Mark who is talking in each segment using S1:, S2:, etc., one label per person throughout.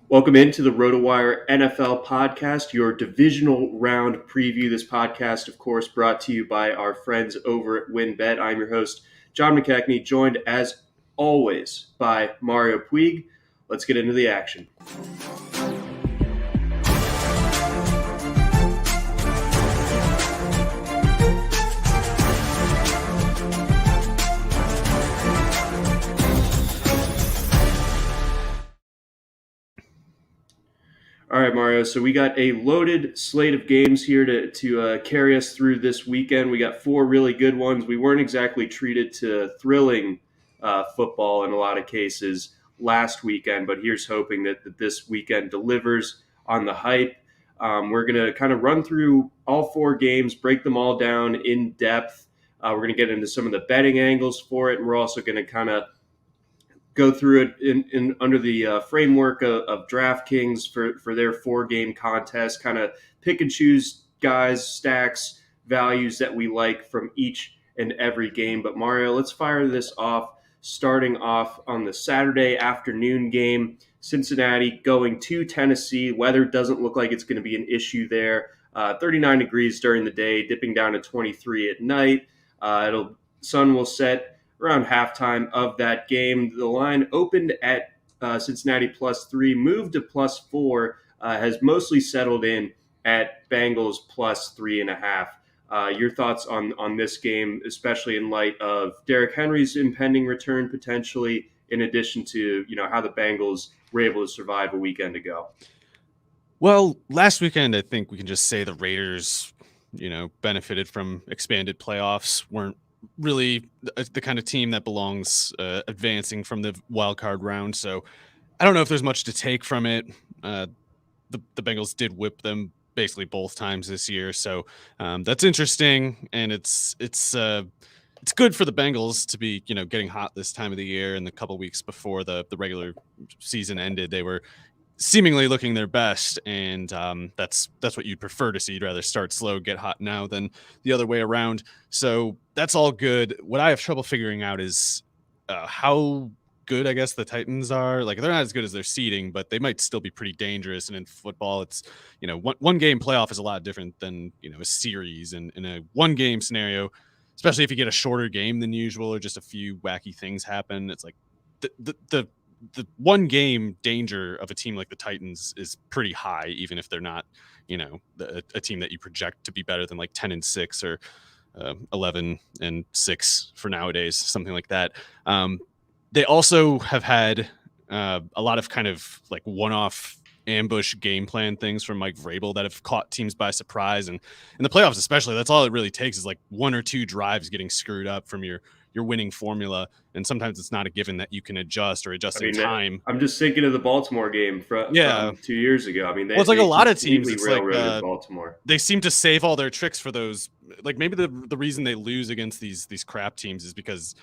S1: Welcome into the Rotowire NFL podcast, your divisional round preview. This podcast, of course, brought to you by our friends over at WinBet. I'm your host, John McKechnie, joined as always by Mario Puig. Let's get into the action. All right, Mario. So we got a loaded slate of games here to carry us through this weekend. We got four really good ones. We weren't exactly treated to thrilling football in a lot of cases last weekend, but here's hoping that this weekend delivers on the hype. We're going to kind of run through all four games, break them all down in depth. We're going to get into some of the betting angles for it, and we're also going to kind of go through it in under the framework of DraftKings for their 4-game contest, kind of pick and choose guys, stacks, values that we like from each and every game. But Mario, let's fire this off, starting off on the Saturday afternoon game. Cincinnati going to Tennessee. Weather doesn't look like it's going to be an issue there. 39 degrees during the day, dipping down to 23 at night. Sun will set around halftime of that game. The line opened at Cincinnati +3, moved to +4, has mostly settled in at Bengals +3.5. Your thoughts on this game, especially in light of Derrick Henry's impending return potentially, in addition to how the Bengals were able to survive a weekend ago?
S2: Well, last weekend, I think we can just say the Raiders, benefited from expanded playoffs, weren't really the kind of team that belongs advancing from the wild card round. So I don't know if there's much to take from it. The Bengals did whip them basically both times this year. So that's interesting. And it's good for the Bengals to be, getting hot this time of the year. And the couple weeks before the regular season ended, they were seemingly looking their best, and that's what you'd prefer to see. You'd rather start slow, get hot now than the other way around. So that's all good. What I have trouble figuring out is how good I guess the Titans are. Like, they're not as good as their seeding, but they might still be pretty dangerous. And in football, it's one game playoff is a lot different than a series. And in a one game scenario, especially if you get a shorter game than usual or just a few wacky things happen, it's like the one game danger of a team like the Titans is pretty high, even if they're not, a team that you project to be better than like 10-6 or 11-6 for nowadays, something like that. They also have had a lot of kind of like one-off ambush game plan things from Mike Vrabel that have caught teams by surprise. And in the playoffs, especially, that's all it really takes is like one or two drives getting screwed up from your winning formula. And sometimes it's not a given that you can adjust or adjust in time.
S1: I'm just thinking of the Baltimore game from 2 years ago. I mean,
S2: it's like a lot of teams. It's like
S1: Baltimore.
S2: They seem to save all their tricks for those. Like, maybe the reason they lose against these crap teams is because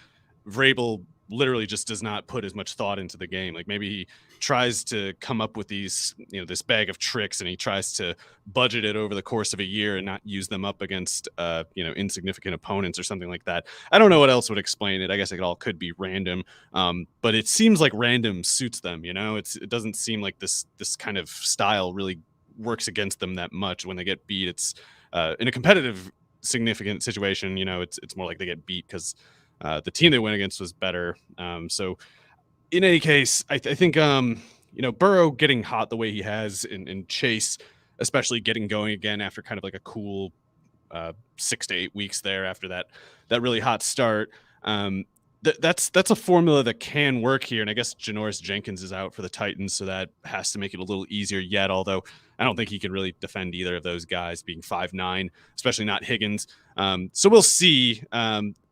S2: Vrabel literally just does not put as much thought into the game. Like, maybe he tries to come up with these, this bag of tricks, and he tries to budget it over the course of a year and not use them up against, insignificant opponents or something like that. I don't know what else would explain it. I guess it all could be random. But it seems like random suits them, it doesn't seem like this kind of style really works against them that much. When they get beat, it's in a competitive, significant situation, it's more like they get beat because the team they went against was better. So in any case, I think, Burrow getting hot the way he has, and Chase especially getting going again after kind of like a cool 6 to 8 weeks there after that really hot start. That's a formula that can work here. And I guess Janoris Jenkins is out for the Titans, so that has to make it a little easier yet, although I don't think he can really defend either of those guys being 5'9", especially not Higgins. So we'll see.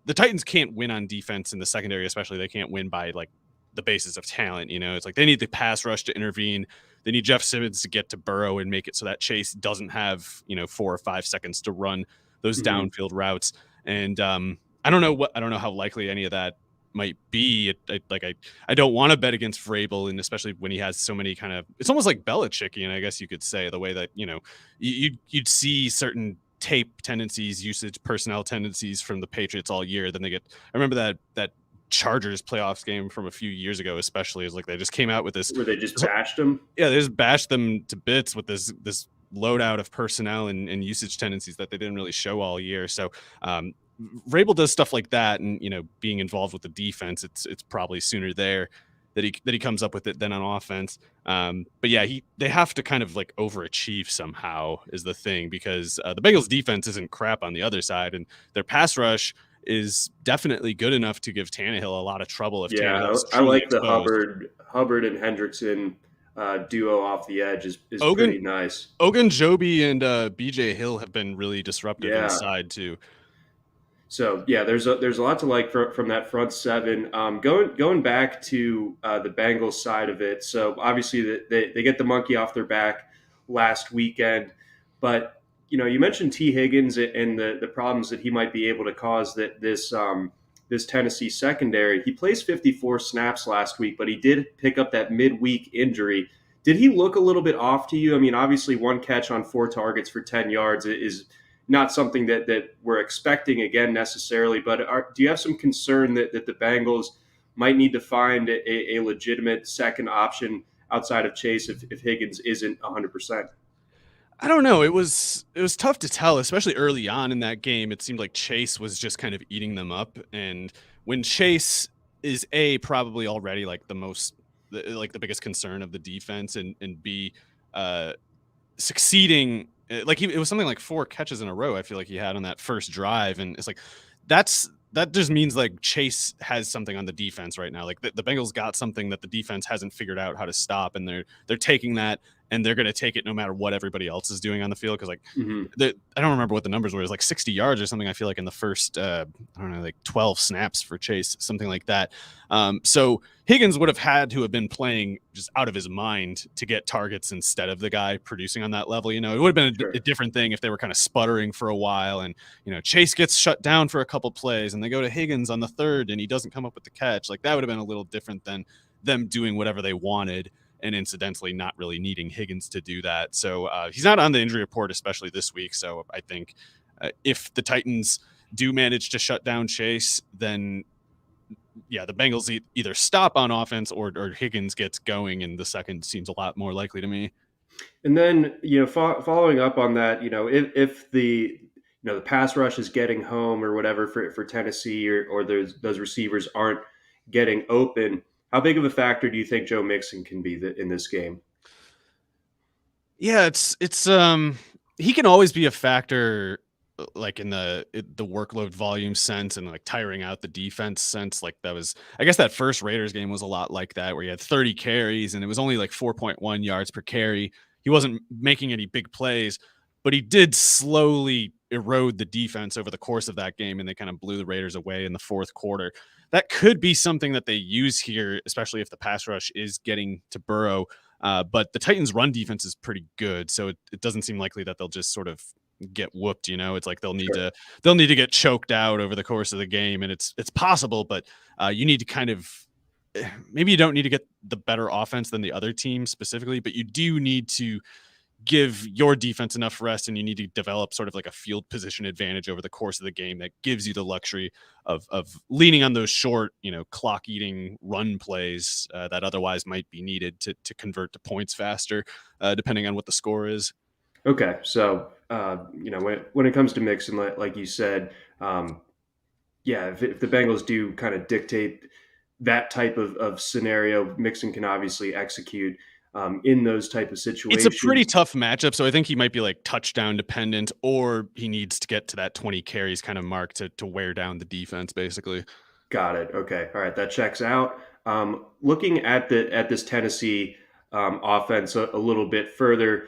S2: The Titans can't win on defense in the secondary, especially. They can't win by like the basis of talent. It's like they need the pass rush to intervene. They need Jeff Simmons to get to Burrow and make it so that Chase doesn't have 4 or 5 seconds to run those downfield routes. And I don't know how likely any of that might be. I don't want to bet against Vrabel, and especially when he has so many kind of, it's almost like Belichickian, I guess you could say, the way that you'd see certain tape tendencies, usage personnel tendencies from the Patriots all year. Then they get, I remember that Chargers playoffs game from a few years ago, especially, is like they just came out with this.
S1: Where they just bashed him.
S2: Yeah, they just bashed them to bits with this loadout of personnel and usage tendencies that they didn't really show all year. So Vrabel does stuff like that, and being involved with the defense, it's probably sooner there that he comes up with it than on offense. But yeah, they have to kind of like overachieve somehow is the thing, because the Bengals defense isn't crap on the other side, and their pass rush is definitely good enough to give Tannehill a lot of trouble if Tannehill's
S1: I
S2: truly
S1: like the
S2: exposed.
S1: Hubbard and Hendrickson duo off the edge is
S2: Ogun,
S1: pretty nice.
S2: Ogunjobi and BJ Hill have been really disruptive
S1: Yeah.
S2: inside too.
S1: So yeah, there's a lot to like from that front seven. Going back to the Bengals side of it. So obviously they get the monkey off their back last weekend, but you mentioned T. Higgins and the problems that he might be able to cause this Tennessee secondary. He plays 54 snaps last week, but he did pick up that midweek injury. Did he look a little bit off to you? I mean, obviously one catch on 4 targets for 10 yards is not something that we're expecting again necessarily, but do you have some concern that the Bengals might need to find a legitimate second option outside of Chase if Higgins isn't 100%?
S2: I don't know. It was tough to tell, especially early on in that game. It seemed like Chase was just kind of eating them up, and when Chase is probably already like the biggest concern of the defense, and B succeeding, like it was something like 4 catches in a row I feel like he had on that first drive, and it's like that just means like Chase has something on the defense right now. Like the Bengals got something that the defense hasn't figured out how to stop, and they're taking that, and they're going to take it no matter what everybody else is doing on the field. Because like I don't remember what the numbers were. It was like 60 yards or something, I feel like, in the first I don't know, like 12 snaps for Chase, something like that. So Higgins would have had to have been playing just out of his mind to get targets instead of the guy producing on that level. It would have been a different thing if they were kind of sputtering for a while, and Chase gets shut down for a couple plays, and they go to Higgins on the third, and he doesn't come up with the catch. Like that would have been a little different than them doing whatever they wanted, and incidentally not really needing Higgins to do that. So he's not on the injury report, especially this week. So I think if the Titans do manage to shut down Chase, then yeah, the Bengals either stop on offense or Higgins gets going, and the second seems a lot more likely to me.
S1: And then following up on that, if the pass rush is getting home or whatever for Tennessee, or those receivers aren't getting open, how big of a factor do you think Joe Mixon can be in this game?
S2: Yeah, it's he can always be a factor, like in the workload volume sense, and like tiring out the defense sense. Like that was, I guess that first Raiders game was a lot like that, where he had 30 carries and it was only like 4.1 yards per carry. He wasn't making any big plays, but he did slowly erode the defense over the course of that game, and they kind of blew the Raiders away in the fourth quarter. That could be something that they use here, especially if the pass rush is getting to Burrow. But the Titans' run defense is pretty good, so it doesn't seem likely that they'll just sort of get whooped. It's like they'll need to get choked out over the course of the game, and it's possible, but you need to kind of, maybe you don't need to get the better offense than the other team specifically, but you do need to give your defense enough rest, and you need to develop sort of like a field position advantage over the course of the game that gives you the luxury of leaning on those short, clock eating run plays that otherwise might be needed to convert to points faster, depending on what the score is.
S1: Okay, so when it comes to Mixon, like you said, yeah, if the Bengals do kind of dictate that type of scenario, Mixon can obviously execute in those type of situations.
S2: It's a pretty tough matchup, so I think he might be like touchdown dependent, or he needs to get to that 20 carries kind of mark to wear down the defense, basically.
S1: Got it. Okay, all right, that checks out. Looking at this Tennessee offense a little bit further,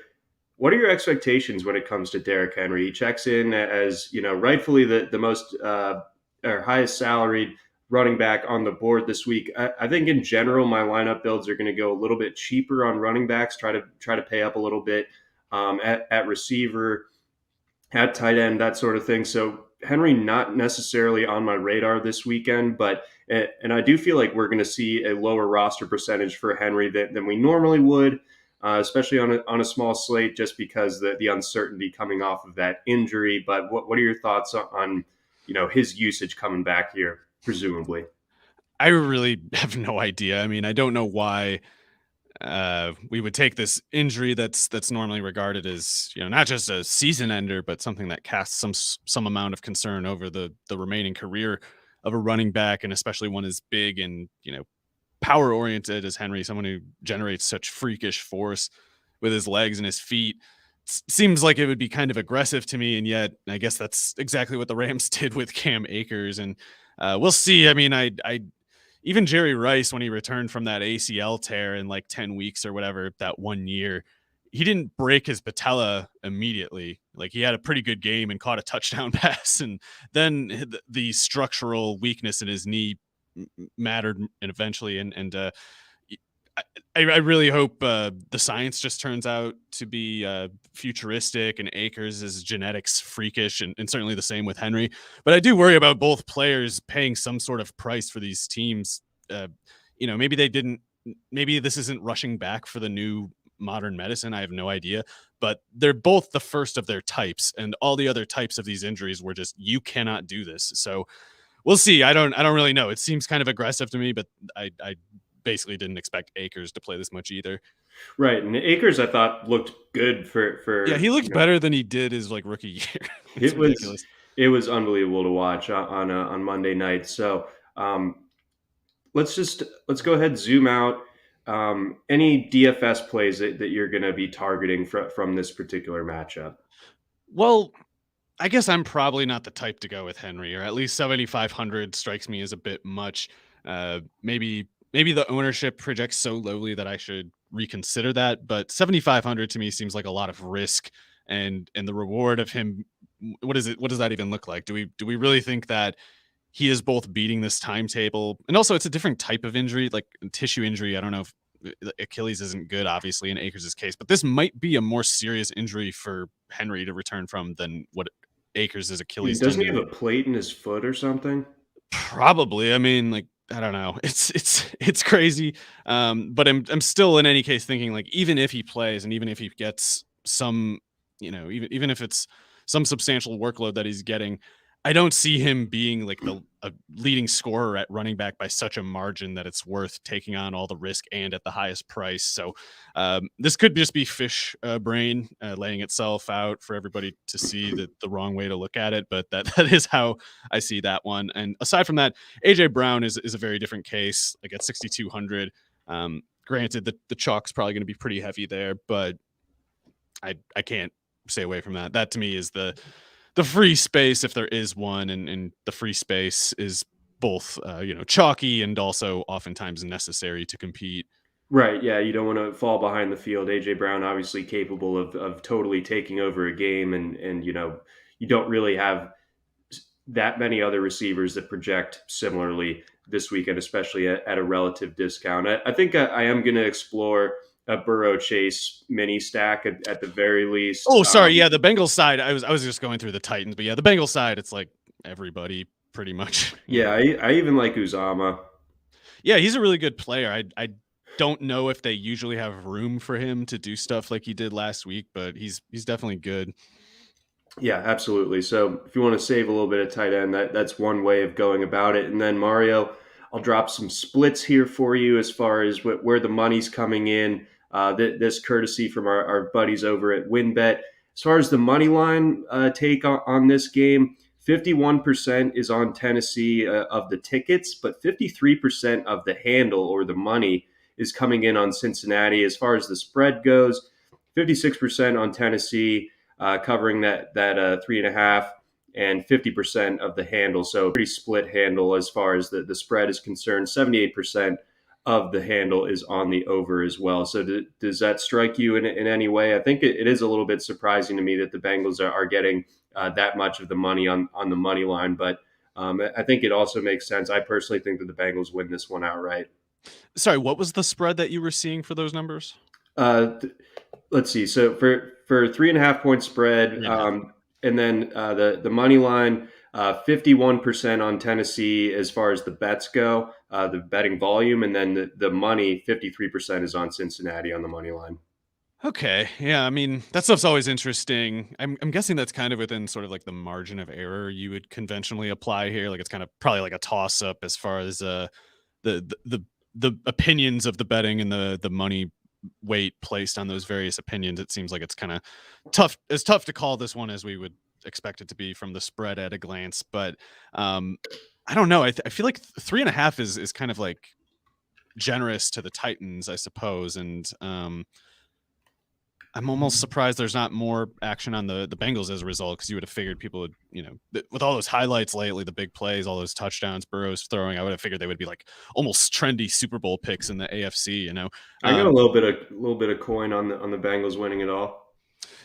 S1: what are your expectations when it comes to Derrick Henry? He checks in as rightfully the most or highest salaried running back on the board this week. I think in general, my lineup builds are going to go a little bit cheaper on running backs. Try to pay up a little bit at receiver, at tight end, that sort of thing. So Henry not necessarily on my radar this weekend, but and I do feel like we're going to see a lower roster percentage for Henry than we normally would, especially on a small slate, just because the uncertainty coming off of that injury. But what are your thoughts on his usage coming back here, presumably?
S2: I really have no idea. I mean, I don't know why we would take this injury that's normally regarded as, not just a season ender, but something that casts some amount of concern over the remaining career of a running back, and especially one as big and power oriented as Henry, someone who generates such freakish force with his legs and his feet. Seems like it would be kind of aggressive to me, and yet I guess that's exactly what the Rams did with Cam Akers, and we'll see. I mean, I even Jerry Rice, when he returned from that ACL tear in like 10 weeks or whatever, that 1 year, he didn't break his patella immediately. Like, he had a pretty good game and caught a touchdown pass. And then the structural weakness in his knee mattered and eventually. I really hope the science just turns out to be futuristic, and Akers is genetics freakish, and certainly the same with Henry. But I do worry about both players paying some sort of price for these teams. Maybe they didn't. Maybe this isn't rushing back for the new modern medicine. I have no idea. But they're both the first of their types, and all the other types of these injuries were just, you cannot do this. So we'll see. I don't really know. It seems kind of aggressive to me, but I basically didn't expect Akers to play this much either.
S1: Right, and Akers I thought looked good for
S2: Yeah, he looked better than he did his rookie year. It's
S1: it was
S2: ridiculous.
S1: it was unbelievable to watch on Monday night. So let's go ahead and zoom out. Any DFS plays that you're going to be targeting from this particular matchup?
S2: Well, I guess I'm probably not the type to go with Henry, or at least 7,500 strikes me as a bit much. Maybe the ownership projects so lowly that I should reconsider that, but 7,500 to me seems like a lot of risk, and the reward of him. What is it? What does that even look like? Do we really think that he is both beating this timetable, and also it's a different type of injury, like tissue injury? I don't know if Achilles isn't good, obviously, in Akers' case, but this might be a more serious injury for Henry to return from than what Akers' Achilles
S1: Doesn't he
S2: tendon.
S1: have a plate in his foot or something?
S2: Probably. I mean, like, I don't know. It's crazy. But I'm still in any case thinking, like, even if he plays and even if he gets some, even if it's some substantial workload that he's getting, I don't see him being like a leading scorer at running back by such a margin that it's worth taking on all the risk and at the highest price. So this could just be fish brain laying itself out for everybody to see the wrong way to look at it. But that is how I see that one. And aside from that, AJ Brown is a very different case. Like at 6,200. Granted, the chalk's probably going to be pretty heavy there, but I can't stay away from that. That to me is the free space, if there is one, and the free space is both chalky and also oftentimes necessary to compete.
S1: Right, yeah, you don't want to fall behind the field. AJ Brown obviously capable of totally taking over a game, and you don't really have that many other receivers that project similarly this weekend, especially at a relative discount. I think I am going to explore a Burrow Chase mini stack at the very least.
S2: Oh, sorry, yeah, the Bengals side. I was just going through the Titans, but yeah, the Bengals side, it's like everybody pretty much.
S1: Yeah, I even like Uzama.
S2: Yeah, he's a really good player. I don't know if they usually have room for him to do stuff like he did last week, but he's definitely good.
S1: Yeah, absolutely. So if you want to save a little bit of tight end, that's one way of going about it. And then Mario, I'll drop some splits here for you as far as where the money's coming in. This courtesy from our buddies over at WinBet. As far as the money line take on this game, 51% is on Tennessee of the tickets, but 53% of the handle or the money is coming in on Cincinnati. As far as the spread goes, 56% on Tennessee, covering that 3.5, and 50% of the handle. So pretty split handle as far as the spread is concerned. 78% of the handle is on the over as well. So does that strike you in any way? I think it is a little bit surprising to me that the Bengals are getting that much of the money on the money line, but I think it also makes sense. I personally think that the Bengals win this one outright.
S2: Sorry, what was the spread that you were seeing for those numbers?
S1: Let's see. So for 3.5 point spread, and then the money line, 51% on Tennessee as far as the bets go, the betting volume, and then the money, 53% is on Cincinnati on the money line.
S2: Okay, yeah, I mean that stuff's always interesting. I'm guessing that's kind of within sort of like the margin of error you would conventionally apply here. Like it's kind of probably like a toss up as far as the opinions of the betting and the money weight placed on those various opinions, it seems like it's kind of tough. It's tough to call this one as we would expect it to be from the spread at a glance, but I don't know. I feel like 3.5 is kind of like generous to the Titans, I suppose, and I'm almost surprised there's not more action on the Bengals as a result, because you would have figured people would, with all those highlights lately, the big plays, all those touchdowns Burrow's throwing, I would have figured they would be like almost trendy Super Bowl picks in the AFC.
S1: I got a little bit of coin on the Bengals winning it all.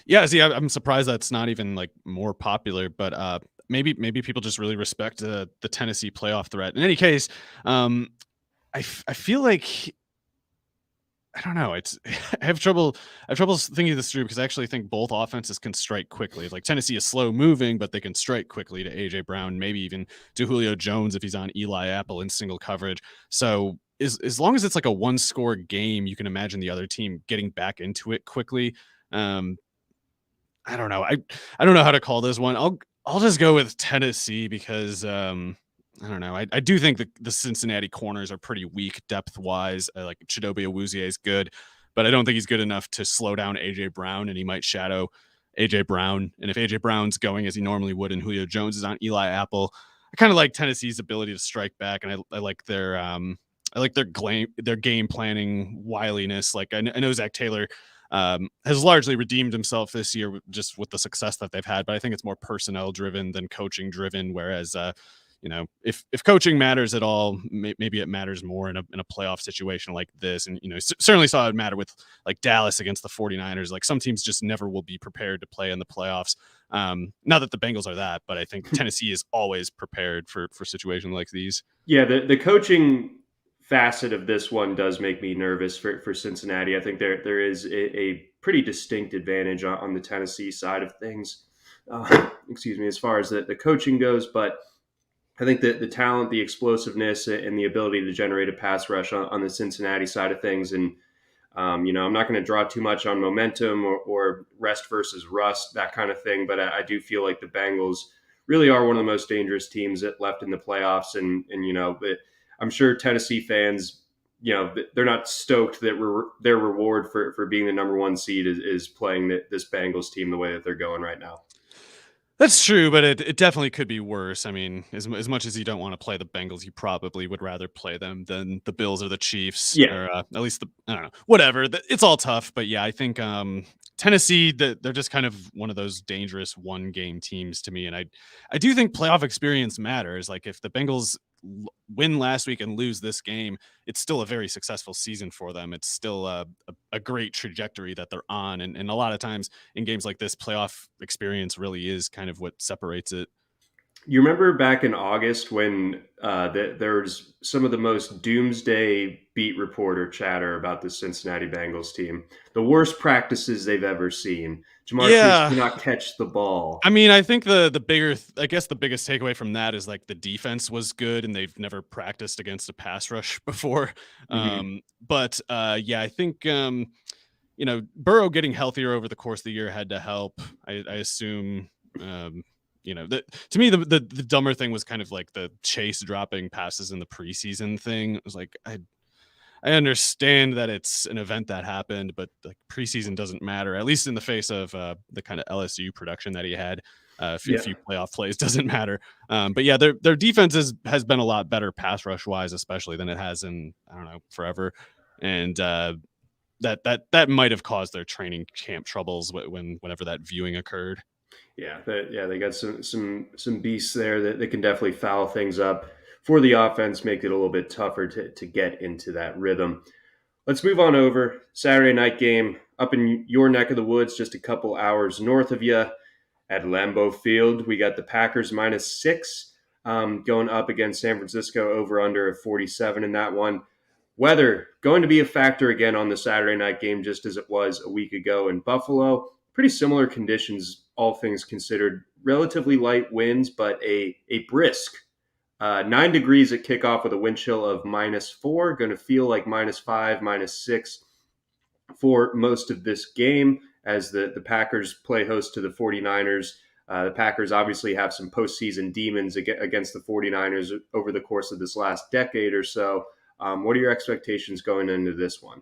S2: Yeah, see, I'm surprised that's not even like more popular, but maybe people just really respect the Tennessee playoff threat. In any case, I feel like, I don't know. I have trouble thinking this through, because I actually think both offenses can strike quickly. Like Tennessee is slow moving, but they can strike quickly to AJ Brown, maybe even to Julio Jones if he's on Eli Apple in single coverage. So as long as it's like a one score game, you can imagine the other team getting back into it quickly. I don't know. I don't know how to call this one. I'll just go with Tennessee, because I don't know. I do think the Cincinnati corners are pretty weak depth-wise. Like Chidobe Awuzie is good, but I don't think he's good enough to slow down A.J. Brown, and he might shadow A.J. Brown. And if A.J. Brown's going as he normally would and Julio Jones is on Eli Apple, I kind of like Tennessee's ability to strike back, and I like their game planning wiliness. Like I know Zach Taylor has largely redeemed himself this year just with the success that they've had, but I think it's more personnel driven than coaching driven, whereas if coaching matters at all, maybe it matters more in a playoff situation like this. And, certainly saw it matter with like Dallas against the 49ers. Like some teams just never will be prepared to play in the playoffs. Not that the Bengals are that, but I think Tennessee is always prepared for situations like these.
S1: Yeah, the coaching facet of this one does make me nervous for Cincinnati. I think there is a pretty distinct advantage on the Tennessee side of things. Excuse me, as far as the coaching goes, but I think that the talent, the explosiveness, and the ability to generate a pass rush on the Cincinnati side of things. And, I'm not going to draw too much on momentum or rest versus rust, that kind of thing. But I do feel like the Bengals really are one of the most dangerous teams that left in the playoffs. And I'm sure Tennessee fans, they're not stoked that their reward for being the number one seed is playing this Bengals team the way that they're going right now.
S2: That's true, but it definitely could be worse. I mean, as much as you don't want to play the Bengals, you probably would rather play them than the Bills or the Chiefs,
S1: Yeah.
S2: or at least I don't know, whatever. It's all tough, but yeah, I think Tennessee, they're just kind of one of those dangerous one-game teams to me, and I do think playoff experience matters. Like if the Bengals win last week and lose this game, it's still a very successful season for them. It's still a great trajectory that they're on, and a lot of times in games like this, playoff experience really is kind of what separates it.
S1: You remember back in August when there was some of the most doomsday beat reporter chatter about the Cincinnati Bengals team, the worst practices they've ever seen. Jamar Chase cannot catch the ball.
S2: I mean, I think the biggest takeaway from that is like the defense was good, and they've never practiced against a pass rush before.
S1: Mm-hmm.
S2: But I think Burrow getting healthier over the course of the year had to help. I assume. To me, the dumber thing was kind of like the Chase dropping passes in the preseason thing. It was like, I understand that it's an event that happened, but like preseason doesn't matter, at least in the face of the kind of LSU production that he had. A few playoff plays doesn't matter. But yeah, their defense has been a lot better pass rush wise, especially than it has in, I don't know, forever. And that might have caused their training camp troubles whenever that viewing occurred.
S1: Yeah, they got some beasts there that can definitely foul things up for the offense, make it a little bit tougher to get into that rhythm. Let's move on over. Saturday night game up in your neck of the woods, just a couple hours north of you at Lambeau Field. We got the Packers -6 going up against San Francisco, over under at 47 in that one. Weather going to be a factor again on the Saturday night game, just as it was a week ago in Buffalo. Pretty similar conditions, all things considered. Relatively light winds, but a brisk 9 degrees at kickoff with a wind chill of -4. Going to feel like -5, -6 for most of this game as the Packers play host to the 49ers. The Packers obviously have some postseason demons against the 49ers over the course of this last decade or so. What are your expectations going into this one?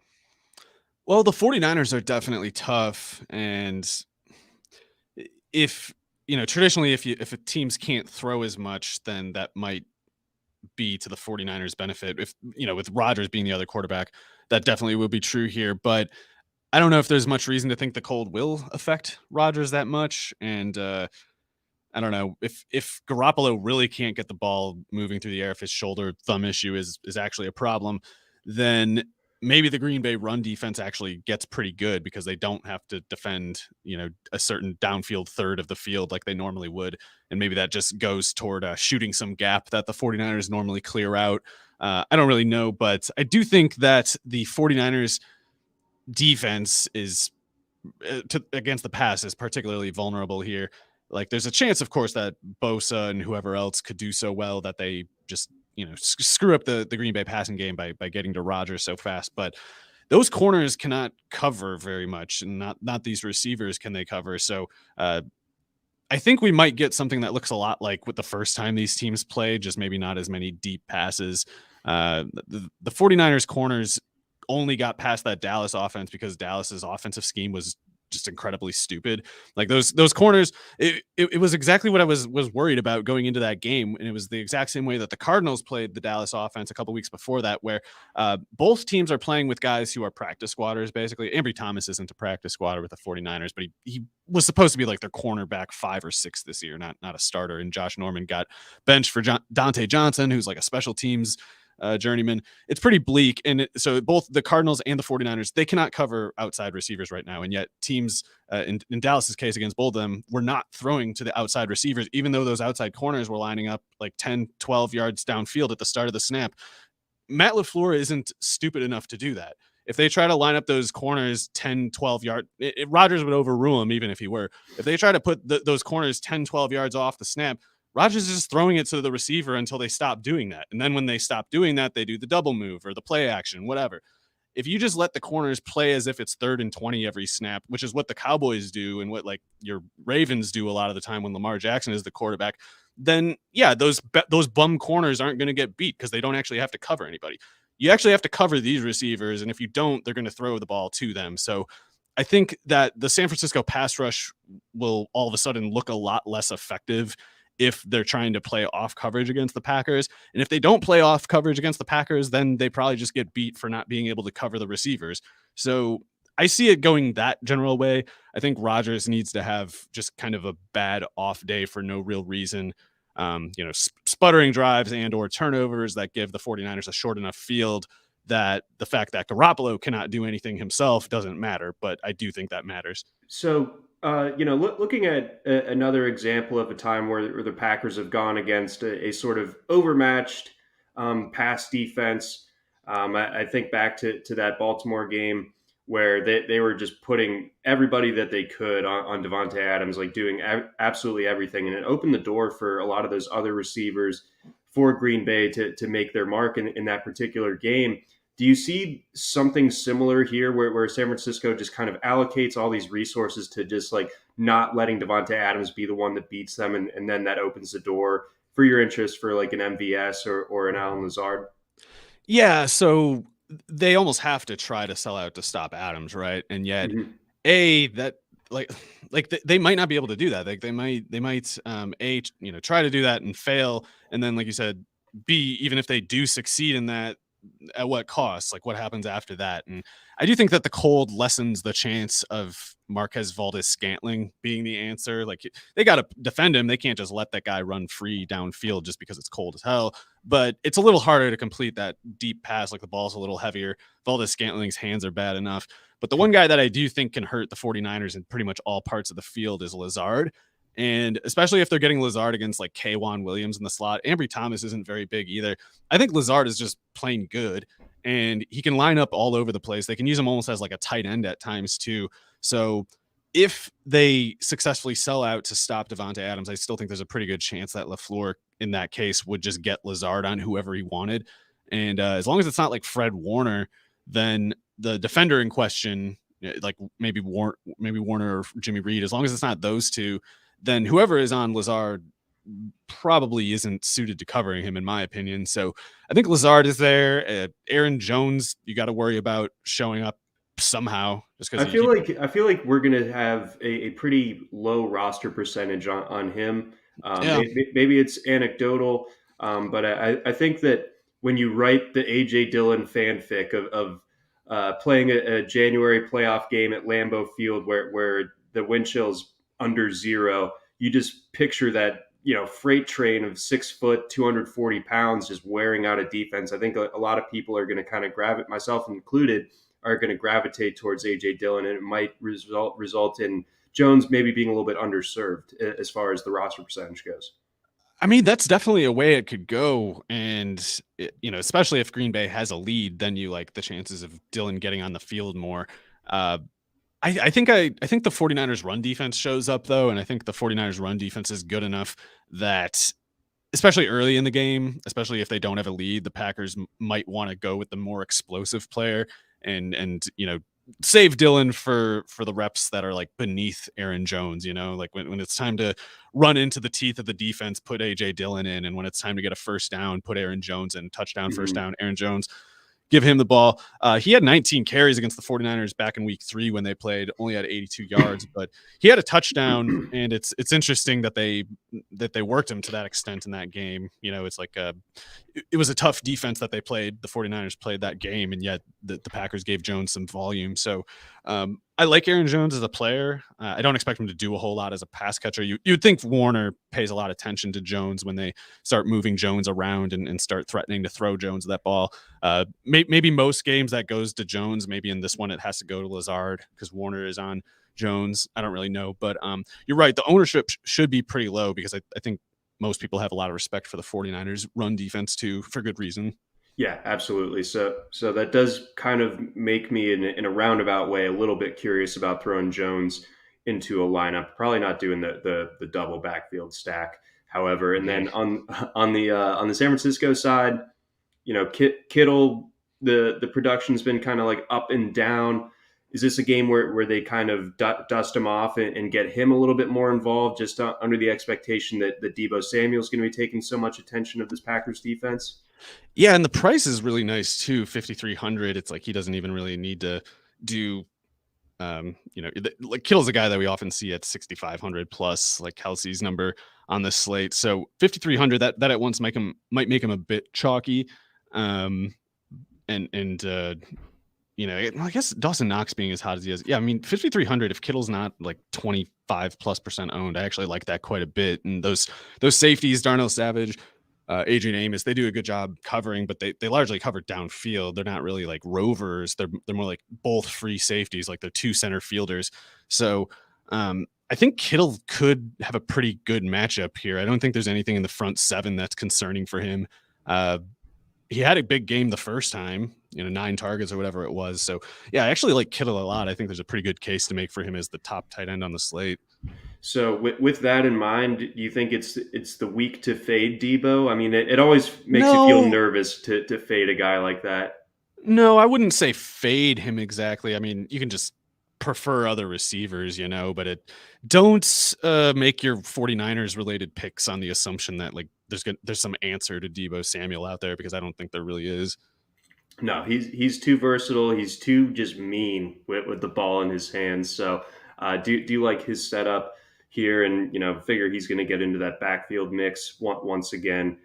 S2: Well, the 49ers are definitely tough. And if, traditionally, if teams can't throw as much, then that might be to the 49ers benefit. If, with Rodgers being the other quarterback, that definitely will be true here. But I don't know if there's much reason to think the cold will affect Rodgers that much. And I don't know if Garoppolo really can't get the ball moving through the air, if his shoulder thumb issue is actually a problem, then maybe the Green Bay run defense actually gets pretty good because they don't have to defend, a certain downfield third of the field like they normally would. And maybe that just goes toward shooting some gap that the 49ers normally clear out. I don't really know, but I do think that the 49ers defense is against the pass is particularly vulnerable here. Like there's a chance, of course, that Bosa and whoever else could do so well that they just, screw up the Green Bay passing game by getting to Rodgers so fast. But those corners cannot cover very much, and not these receivers can they cover. So I think we might get something that looks a lot like with the first time these teams played, just maybe not as many deep passes. The 49ers corners only got past that Dallas offense because Dallas's offensive scheme was just incredibly stupid. Like those corners, it was exactly what I was worried about going into that game, and it was the exact same way that the Cardinals played the Dallas offense a couple weeks before that, where both teams are playing with guys who are practice squatters. Basically, Ambry Thomas isn't a practice squatter with the 49ers, but he was supposed to be like their cornerback 5 or 6 this year, not a starter. And Josh Norman got benched for Dante Johnson, who's like a special teams journeyman. It's pretty bleak. And so both the Cardinals and the 49ers, they cannot cover outside receivers right now. And yet teams in Dallas's case against both of them were not throwing to the outside receivers, even though those outside corners were lining up like 10, 12 yards downfield at the start of the snap. Matt LaFleur isn't stupid enough to do that. If they try to line up those corners 10, 12 yards, Rodgers would overrule him even if he were. If they try to put those corners 10, 12 yards off the snap, Rodgers is just throwing it to the receiver until they stop doing that. And then when they stop doing that, they do the double move or the play action, whatever. If you just let the corners play as if it's 3rd and 20 every snap, which is what the Cowboys do and what like your Ravens do a lot of the time when Lamar Jackson is the quarterback, then yeah, those bum corners aren't going to get beat because they don't actually have to cover anybody. You actually have to cover these receivers, and if you don't, they're going to throw the ball to them. So I think that the San Francisco pass rush will all of a sudden look a lot less effective if they're trying to play off coverage against the Packers. And if they don't play off coverage against the Packers, then they probably just get beat for not being able to cover the receivers. So I see it going that general way. I think Rodgers needs to have just kind of a bad off day for no real reason. Sputtering drives and or turnovers that give the 49ers a short enough field that the fact that Garoppolo cannot do anything himself doesn't matter. But I do think that matters.
S1: So, looking at another example of a time where the Packers have gone against a sort of overmatched pass defense, I think back to that Baltimore game where they were just putting everybody that they could on Davante Adams, like doing absolutely everything. And it opened the door for a lot of those other receivers for Green Bay to make their mark in that particular game. Do you see something similar here where San Francisco just kind of allocates all these resources to just like not letting Davante Adams be the one that beats them, and then that opens the door for your interest for like an MVS or an Allen Lazard?
S2: Yeah, so they almost have to try to sell out to stop Adams, right? And yet,
S1: Mm-hmm.
S2: that they might not be able to do that. Like they might try to do that and fail, and then like you said, B, even if they do succeed in that, at what cost? Like what happens after that? And I do think that the cold lessens the chance of Marquez Valdez-Scantling being the answer. Like they got to defend him. They can't just let that guy run free downfield just because it's cold as hell. But it's a little harder to complete that deep pass. Like the ball's a little heavier. Valdez-Scantling's hands are bad enough. But the one guy that I do think can hurt the 49ers in pretty much all parts of the field is Lazard. And especially if they're getting Lazard against like K'Wan Williams in the slot, Ambry Thomas isn't very big either. I think Lazard is just plain good, and he can line up all over the place. They can use him almost as like a tight end at times too. So if they successfully sell out to stop Davante Adams, I still think there's a pretty good chance that LaFleur in that case would just get Lazard on whoever he wanted. And as long as it's not like Fred Warner, then the defender in question, like maybe Warner or Jimmy Reed, as long as it's not those two, then whoever is on Lazard probably isn't suited to covering him, in my opinion. So I think Lazard is there. Aaron Jones, you got to worry about showing up somehow, just because
S1: I feel like we're gonna have a pretty low roster percentage on him.
S2: yeah.
S1: Maybe it's anecdotal, but I think that when you write the AJ Dillon fanfic of playing a January playoff game at Lambeau Field where the wind chill's under zero, you just picture that freight train of 6 foot, 240 pounds, just wearing out a defense. I think a lot of people are going to kind of gravitate, myself included, are going to gravitate towards AJ Dillon, and it might result in Jones maybe being a little bit underserved as far as the roster percentage goes.
S2: I mean, that's definitely a way it could go. And, especially if Green Bay has a lead, then you like the chances of Dillon getting on the field more. Uh, I think the 49ers run defense shows up, though. And I think the 49ers run defense is good enough that, especially early in the game, especially if they don't have a lead, the Packers might want to go with the more explosive player and save Dillon for the reps that are like beneath Aaron Jones. Like when it's time to run into the teeth of the defense, put AJ Dillon in, and when it's time to get a first down, put Aaron Jones in. Touchdown, first down, Aaron Jones. Give him the ball. He had 19 carries against the 49ers back in week 3 when they played, only had 82 yards, but he had a touchdown. And it's interesting that they worked him to that extent in that game. It's like it was a tough defense that they played. The 49ers played that game, and yet the Packers gave Jones some volume. So I like Aaron Jones as a player. I don't expect him to do a whole lot as a pass catcher. You'd think Warner pays a lot of attention to Jones when they start moving Jones around and start threatening to throw Jones that ball. Maybe most games that goes to Jones. Maybe in this one it has to go to Lazard because Warner is on Jones. I don't really know. But you're right. The ownership should be pretty low because I think most people have a lot of respect for the 49ers run defense too, for good reason.
S1: Yeah, absolutely. So that does kind of make me, in a roundabout way, a little bit curious about throwing Jones into a lineup. Probably not doing the double backfield stack, however. And then on the San Francisco side, Kittle, the production's been kind of like up and down. Is this a game where they kind of dust him off and get him a little bit more involved, just under the expectation that Deebo Samuel's going to be taking so much attention of this Packers defense?
S2: Yeah, and the price is really nice too, 5,300. It's like he doesn't even really need to do like Kittle's a guy that we often see at 6,500 plus, like Kelsey's number on this slate. So 5,300, that at once might make him a bit chalky. I guess Dawson Knox being as hot as he is. Yeah, I mean 5,300. If Kittle's not like 25+% owned, I actually like that quite a bit. And those safeties, Darnell Savage, Adrian Amos, they do a good job covering, but they largely cover downfield. They're not really like rovers. They're more like both free safeties, like they're 2 center fielders. So I think Kittle could have a pretty good matchup here. I don't think there's anything in the front 7 that's concerning for him. He had a big game the first time, 9 targets or whatever it was. So yeah, I actually like Kittle a lot. I think there's a pretty good case to make for him as the top tight end on the slate.
S1: So with that in mind, do you think it's the week to fade Deebo? I mean, it always makes you feel nervous to fade a guy like that.
S2: No, I wouldn't say fade him exactly. I mean, you can just prefer other receivers, but don't make your 49ers related picks on the assumption that like there's some answer to Deebo Samuel out there, because I don't think there really is.
S1: No, he's too versatile. He's too just mean with the ball in his hands. So do you like his setup here? And figure he's going to get into that backfield mix once again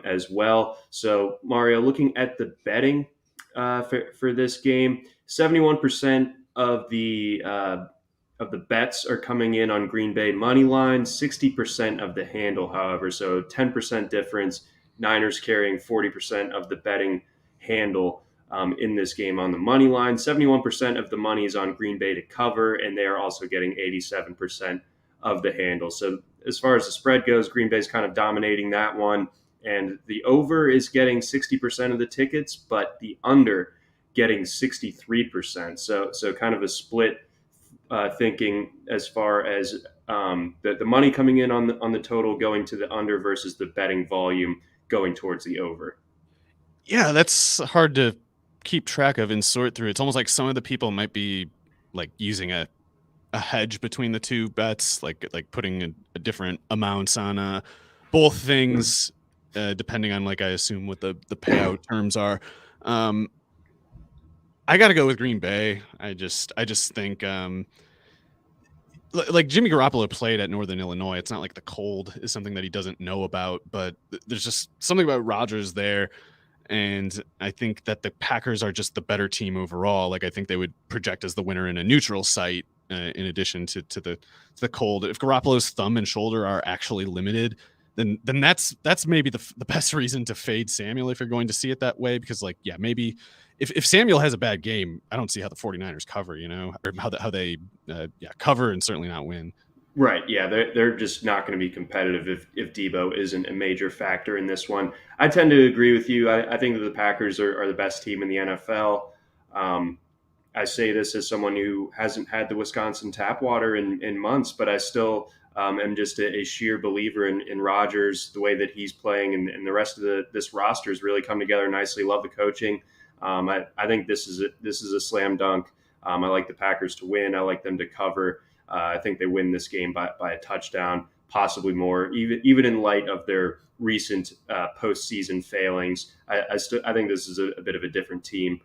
S1: as well. So Mario, looking at the betting for this game, 71% of the bets are coming in on Green Bay money line, 60% of the handle, however, so 10% difference. Niners carrying 40% of the betting handle in this game on the money line. 71% of the money is on Green Bay to cover, and they are also getting 87% of the handle. So as far as the spread goes, Green Bay's kind of dominating that one. And the over is getting 60% of the tickets, but the under getting 63%. So kind of a split thinking as far as the money coming in on the total going to the under versus the betting volume going towards the over.
S2: Yeah, that's hard to keep track of and sort through. It's almost like some of the people might be like using a hedge between the two bets, like putting a different amounts on both things, depending on, like, I assume what the payout terms are. I got to go with Green Bay. I just think, like, Jimmy Garoppolo played at Northern Illinois. It's not like the cold is something that he doesn't know about, but there's just something about Rodgers there. And I think that the Packers are just the better team overall. Like, I think they would project as the winner in a neutral site, in addition to the cold. If Garoppolo's thumb and shoulder are actually limited, then that's maybe the best reason to fade Samuel if you're going to see it that way. Because, like, yeah, maybe if Samuel has a bad game, I don't see how the 49ers cover, or how they cover and certainly not win.
S1: Right. Yeah, they're just not going to be competitive if Debo isn't a major factor in this one. I tend to agree with you. I think that the Packers are the best team in the NFL. I say this as someone who hasn't had the Wisconsin tap water in months, but I still am just a sheer believer in Rodgers, the way that he's playing, and the rest of this roster has really come together nicely. Love the coaching. I think this is a slam dunk. I like the Packers to win. I like them to cover. I think they win this game by a touchdown, possibly more, even in light of their recent postseason failings. I think this is a bit of a different team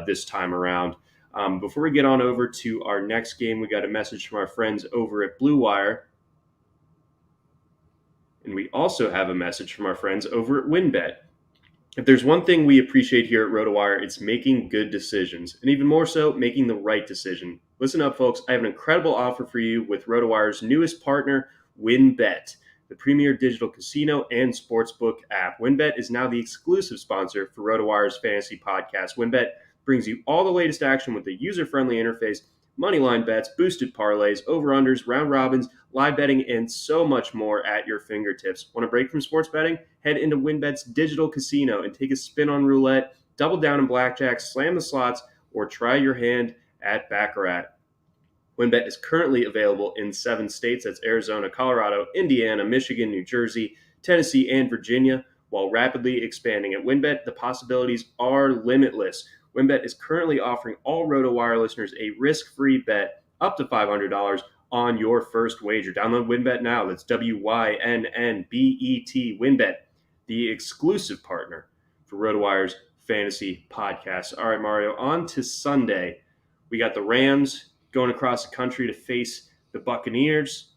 S1: this time around. Before we get on over to our next game, we got a message from our friends over at Blue Wire. And we also have a message from our friends over at WinBet. If there's one thing we appreciate here at Rotowire, it's making good decisions, and even more so, making the right decision. Listen up, folks. I have an incredible offer for you with Rotowire's newest partner, WinBet, the premier digital casino and sportsbook app. WinBet is now the exclusive sponsor for Rotowire's fantasy podcast. WinBet brings you all the latest action with a user-friendly interface, moneyline bets, boosted parlays, over-unders, round robins, live betting, and so much more at your fingertips. Want a break from sports betting? Head into WinBet's digital casino and take a spin on roulette, double down in blackjack, slam the slots, or try your hand at Baccarat. WinBet is currently available in 7 states. That's Arizona, Colorado, Indiana, Michigan, New Jersey, Tennessee, and Virginia, while rapidly expanding. At WinBet, the possibilities are limitless. WinBet is currently offering all RotoWire listeners a risk-free bet up to $500 on your first wager. Download WinBet now. That's WYNNBET. WinBet, the exclusive partner for RotoWire's fantasy podcast. All right, Mario, on to Sunday. We got the Rams going across the country to face the Buccaneers.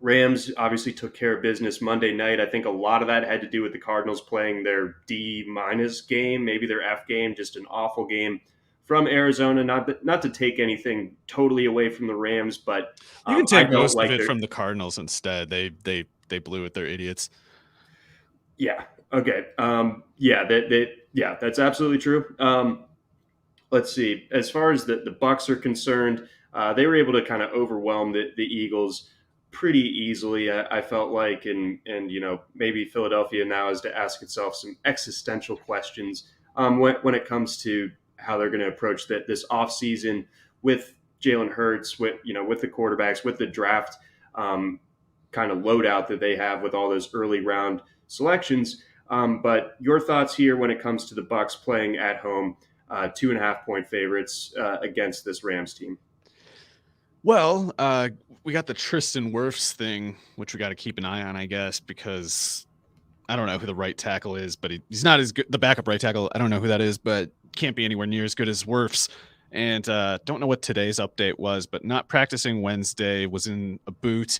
S1: Rams obviously took care of business Monday night. I think a lot of that had to do with the Cardinals playing their D- game, maybe their F game, just an awful game from Arizona. Not to take anything totally away from the Rams, but
S2: you can take most of it from the Cardinals instead. They blew it. They're idiots.
S1: Yeah. Okay. That's absolutely true. Let's see. As far as the Bucs are concerned, they were able to kind of overwhelm the Eagles pretty easily, I felt like, and maybe Philadelphia now has to ask itself some existential questions when it comes to how they're going to approach this offseason with Jalen Hurts, with the quarterbacks, with the draft kind of loadout that they have with all those early round selections. But your thoughts here when it comes to the Bucs playing at home, 2.5-point favorites against this Rams team?
S2: Well, we got the Tristan Wirfs thing, which we got to keep an eye on, I guess, because I don't know who the right tackle is, but he's not as good. The backup right tackle, I don't know who that is, but can't be anywhere near as good as Wirfs. And don't know what today's update was, but not practicing Wednesday, was in a boot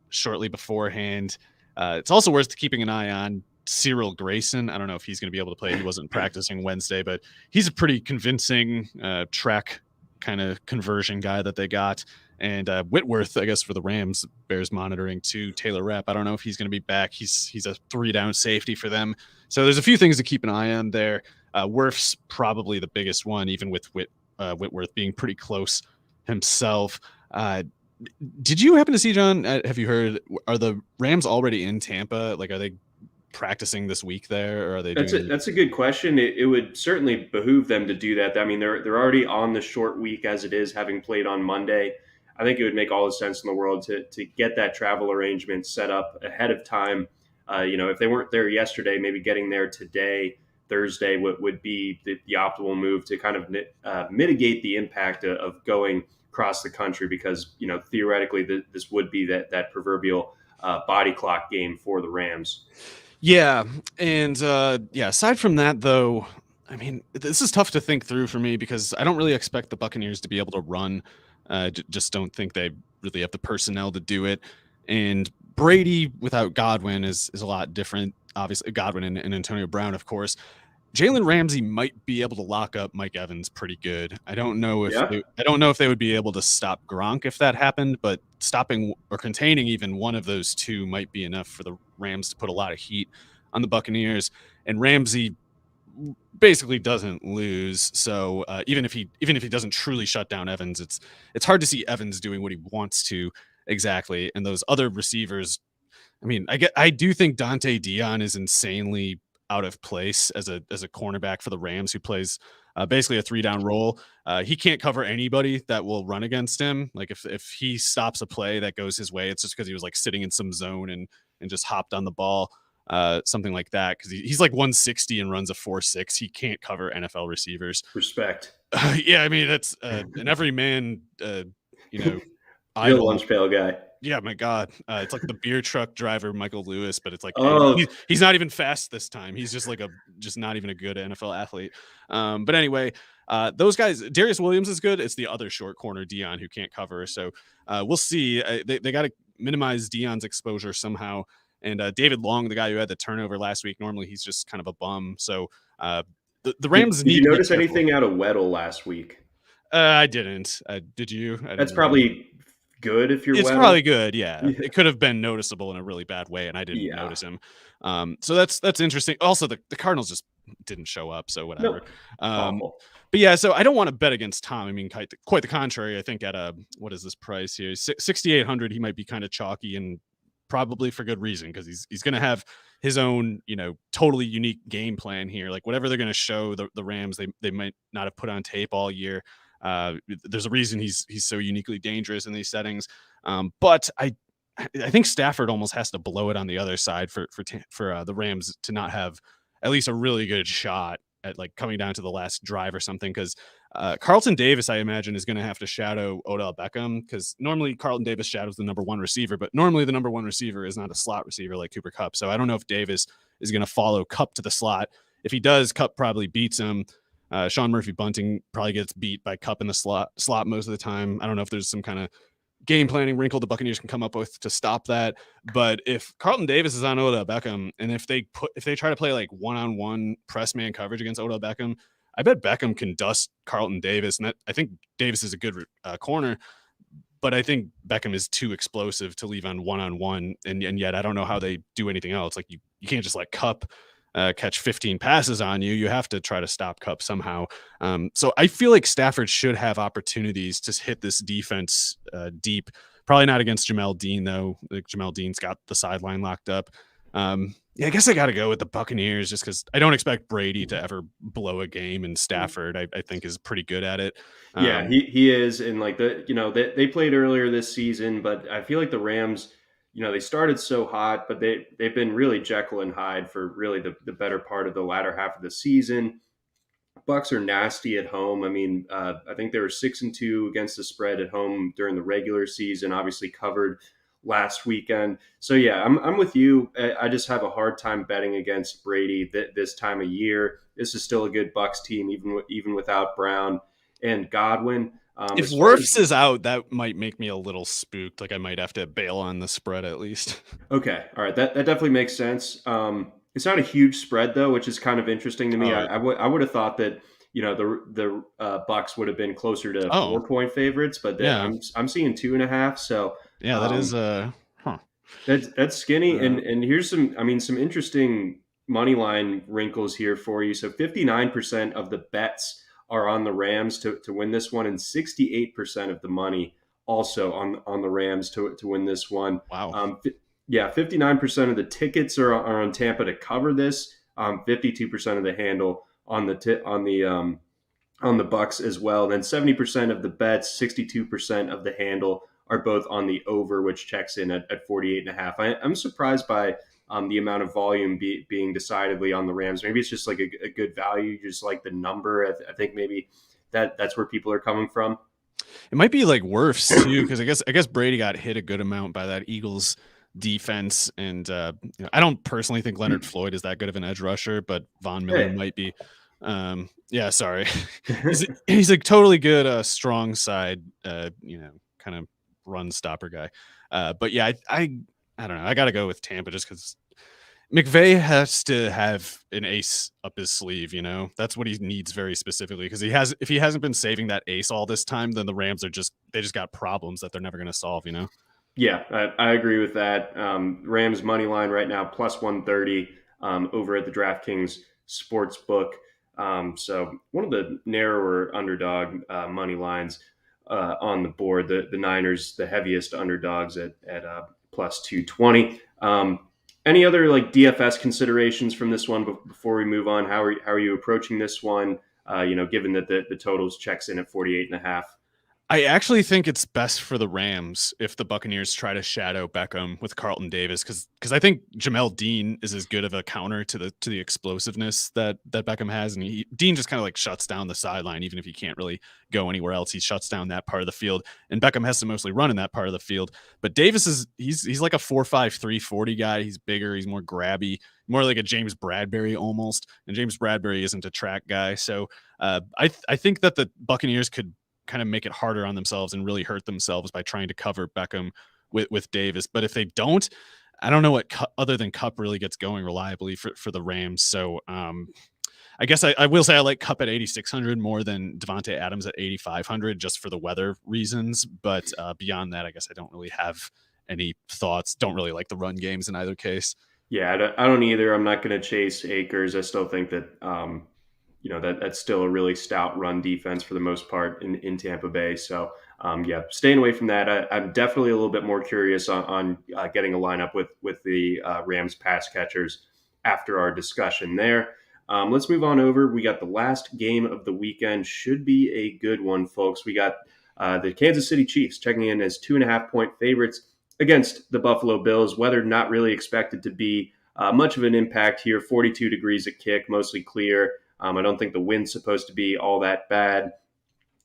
S2: shortly beforehand. It's also worth keeping an eye on Cyril Grayson. I don't know if he's going to be able to play. He wasn't practicing Wednesday, but he's a pretty convincing track kind of conversion guy that they got. And Whitworth, I guess, for the Rams, bears monitoring too. Taylor Rapp, I don't know if he's going to be back. He's a 3-down safety for them. So there's a few things to keep an eye on there. Wirf's probably the biggest one, even with Whitworth being pretty close himself. Did you happen to see, John, have you heard, are the Rams already in Tampa? Like, are they practicing this week there, or are they
S1: That's a good question. It would certainly behoove them to do that. I mean, they're already on the short week as it is, having played on Monday. I think it would make all the sense in the world to get that travel arrangement set up ahead of time. If they weren't there yesterday, maybe getting there today, Thursday, would be the optimal move to kind of mitigate the impact of going across the country, because theoretically this would be that proverbial body clock game for the Rams.
S2: Yeah, and aside from that, though, I mean, this is tough to think through for me because I don't really expect the Buccaneers to be able to run. Just don't think they really have the personnel to do it. And Brady without Godwin is a lot different. Obviously, Godwin and Antonio Brown, of course. Jalen Ramsey might be able to lock up Mike Evans pretty good. I don't know if they would be able to stop Gronk if that happened, but stopping or containing even one of those two might be enough for the Rams to put a lot of heat on the Buccaneers. And Ramsey basically doesn't lose, so even if he doesn't truly shut down Evans, it's hard to see Evans doing what he wants to exactly. And those other receivers, I mean, I do think Dante Dion is insanely out of place as a cornerback for the Rams, who plays basically a 3-down role. He can't cover anybody that will run against him. Like if he stops a play that goes his way, it's just because he was like sitting in some zone and just hopped on the ball, something like that. Because he's like 160 and runs a 4.6. He can't cover NFL receivers.
S1: Respect.
S2: Yeah, I mean that's an every man,
S1: Real
S2: idol.
S1: lunch pail guy.
S2: Yeah, my God. It's like the beer truck driver, Michael Lewis, but it's like
S1: Oh.
S2: he's not even fast this time. He's just like just not even a good NFL athlete. But anyway, those guys, Darius Williams is good. It's the other short corner, Dion, who can't cover. So we'll see. They got to minimize Dion's exposure somehow. And David Long, the guy who had the turnover last week, normally he's just kind of a bum. So the Rams
S1: Did
S2: need
S1: you
S2: to be
S1: notice
S2: careful.
S1: anything out of Weddle last week?
S2: I didn't. Did you?
S1: That's probably good if you're
S2: It's
S1: Weddle.
S2: probably good, yeah. It could have been noticeable in a really bad way, and I didn't notice him. So that's interesting. Also, the Cardinals just didn't show up, so whatever.
S1: Awful.
S2: But yeah, so I don't want to bet against Tom. I mean, quite the contrary. I think at what is this price here? 6,800, he might be kind of chalky, and probably for good reason, because he's going to have his own, totally unique game plan here. Like whatever they're going to show the Rams, they might not have put on tape all year. There's a reason he's so uniquely dangerous in these settings. But I think Stafford almost has to blow it on the other side for the Rams to not have at least a really good shot at like coming down to the last drive or something. Because Carlton Davis, I imagine, is going to have to shadow Odell Beckham, because normally Carlton Davis shadows the number one receiver, but normally the number one receiver is not a slot receiver like Cooper Kupp. So I don't know if Davis is going to follow Kupp to the slot. If he does, Kupp probably beats him. Sean Murphy Bunting probably gets beat by Kupp in the slot most of the time. I don't know if there's some kind of game planning wrinkle the Buccaneers can come up with to stop that. But if Carlton Davis is on Odell Beckham, and if they try to play like one-on-one press man coverage against Odell Beckham, I bet Beckham can dust Carlton Davis. And I think Davis is a good corner, but I think Beckham is too explosive to leave on one-on-one. And yet I don't know how they do anything else. Like you can't just like Kupp catch 15 passes on you. You have to try to stop Kupp somehow. So I feel like Stafford should have opportunities to hit this defense deep. Probably not against Jamel Dean, though. Like Jamel Dean's got the sideline locked up. I guess I got to go with the Buccaneers just because I don't expect Brady to ever blow a game, and Stafford, I think, is pretty good at it.
S1: Yeah, he is. And like they played earlier this season, but I feel like the Rams, they started so hot, but they've been really Jekyll and Hyde for really the better part of the latter half of the season. Bucks are nasty at home. I mean, I think they were 6-2 against the spread at home during the regular season, obviously covered last weekend. So yeah, I'm with you. I just have a hard time betting against Brady this time of year. This is still a good Bucks team, even without Brown and Godwin.
S2: If Wirfs is out, that might make me a little spooked. Like I might have to bail on the spread at least.
S1: Okay. All right. That definitely makes sense. It's not a huge spread though, which is kind of interesting to me. I would have thought that, the Bucks would have been closer to 4-point favorites, but I'm seeing 2.5. So
S2: yeah, that is
S1: that's skinny. And here's some interesting money line wrinkles here for you. So 59% of the bets are on the Rams to win this one, and 68% of the money also on the Rams to win this one.
S2: Wow.
S1: 59% of the tickets are on Tampa to cover this. 52% of the handle on the Bucks as well. Then 70% of the bets, 62% of the handle are both on the over, which checks in at 48.5. I'm surprised by the amount of volume being decidedly on the Rams. Maybe it's just like a good value. You just like the number. I think maybe that's where people are coming from.
S2: It might be like Wirfs too, because I guess Brady got hit a good amount by that Eagles defense. And I don't personally think Leonard Floyd is that good of an edge rusher, but Von Miller might be. Yeah, sorry. he's a totally good strong side, kind of run stopper guy. But yeah, I don't know. I got to go with Tampa just because McVay has to have an ace up his sleeve. That's what he needs very specifically, because if he hasn't been saving that ace all this time, then the Rams they just got problems that they're never going to solve.
S1: Yeah, I agree with that. Rams money line right now plus 130 over at the DraftKings sports book. So one of the narrower underdog money lines on the board. The Niners, the heaviest underdogs at plus 220. Any other like DFS considerations from this one before we move on? How are you approaching this one? Given that the totals checks in at 48.5.
S2: I actually think it's best for the Rams if the Buccaneers try to shadow Beckham with Carlton Davis, because I think Jamel Dean is as good of a counter to the explosiveness that Beckham has, and Dean just kind of like shuts down the sideline. Even if he can't really go anywhere else, he shuts down that part of the field, and Beckham has to mostly run in that part of the field. But Davis he's like a 4.5 340 guy. He's bigger, he's more grabby, more like a James Bradbury almost, and James Bradbury isn't a track guy. So I think that the Buccaneers could kind of make it harder on themselves and really hurt themselves by trying to cover Beckham with Davis. But if they don't, I don't know what other than Kupp really gets going reliably for the Rams. So I guess I will say I like Kupp at 8,600 more than Devontae Adams at 8,500 just for the weather reasons. But beyond that, I guess I don't really have any thoughts. Don't really like the run games in either case.
S1: Yeah, I don't either. I'm not going to chase Akers. I still think that that's still a really stout run defense for the most part in Tampa Bay. So staying away from that. I'm definitely a little bit more curious on getting a lineup with the Rams pass catchers after our discussion there. Let's move on over. We got the last game of the weekend. Should be a good one, folks. We got the Kansas City Chiefs checking in as 2.5-point favorites against the Buffalo Bills. Weather not really expected to be much of an impact here. 42 degrees at kick, mostly clear. I don't think the wind's supposed to be all that bad.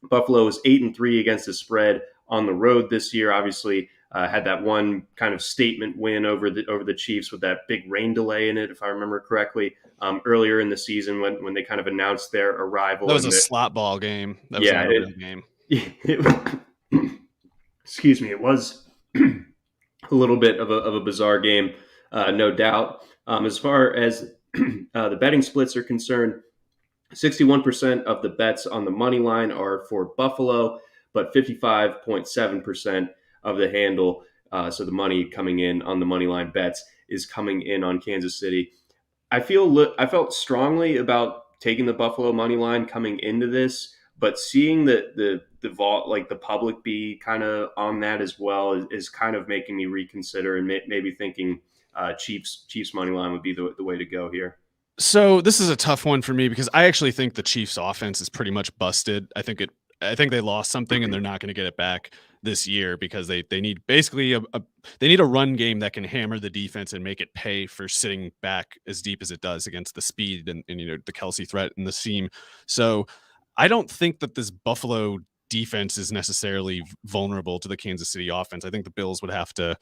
S1: Buffalo is 8-3 against the spread on the road this year. Obviously, had that one kind of statement win over the Chiefs with that big rain delay in it, if I remember correctly, earlier in the season when they kind of announced their arrival.
S2: That was a slot ball game. That was not a real game.
S1: Excuse me. It was a little bit of a bizarre game, no doubt. As far as the betting splits are concerned, 61% of the bets on the money line are for Buffalo, but 55.7% of the handle, so the money coming in on the money line bets, is coming in on Kansas City. I felt strongly about taking the Buffalo money line coming into this, but seeing the vault, like the public be kind of on that as well, is kind of making me reconsider and maybe thinking Chiefs money line would be the way to go here.
S2: So this is a tough one for me because I actually think the Chiefs offense is pretty much busted. I think they lost something and they're not going to get it back this year because they need basically they need a run game that can hammer the defense and make it pay for sitting back as deep as it does against the speed and the Kelsey threat and the seam. So I don't think that this Buffalo defense is necessarily vulnerable to the Kansas City offense. I think the Bills would have to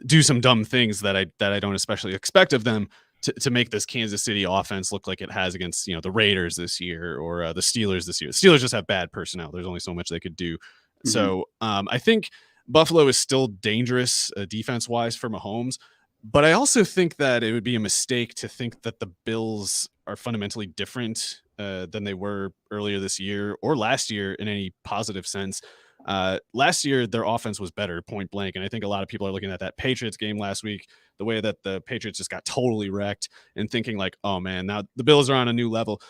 S2: do some dumb things that I don't especially expect of them to make this Kansas City offense look like it has against the Raiders this year or the Steelers this year. The Steelers just have bad personnel. There's only so much they could do. Mm-hmm. So I think Buffalo is still dangerous defense wise for Mahomes, but I also think that it would be a mistake to think that the Bills are fundamentally different than they were earlier this year or last year in any positive sense. Last year, their offense was better, point blank. And I think a lot of people are looking at that Patriots game last week, the way that the Patriots just got totally wrecked and thinking like, oh man, now the Bills are on a new level.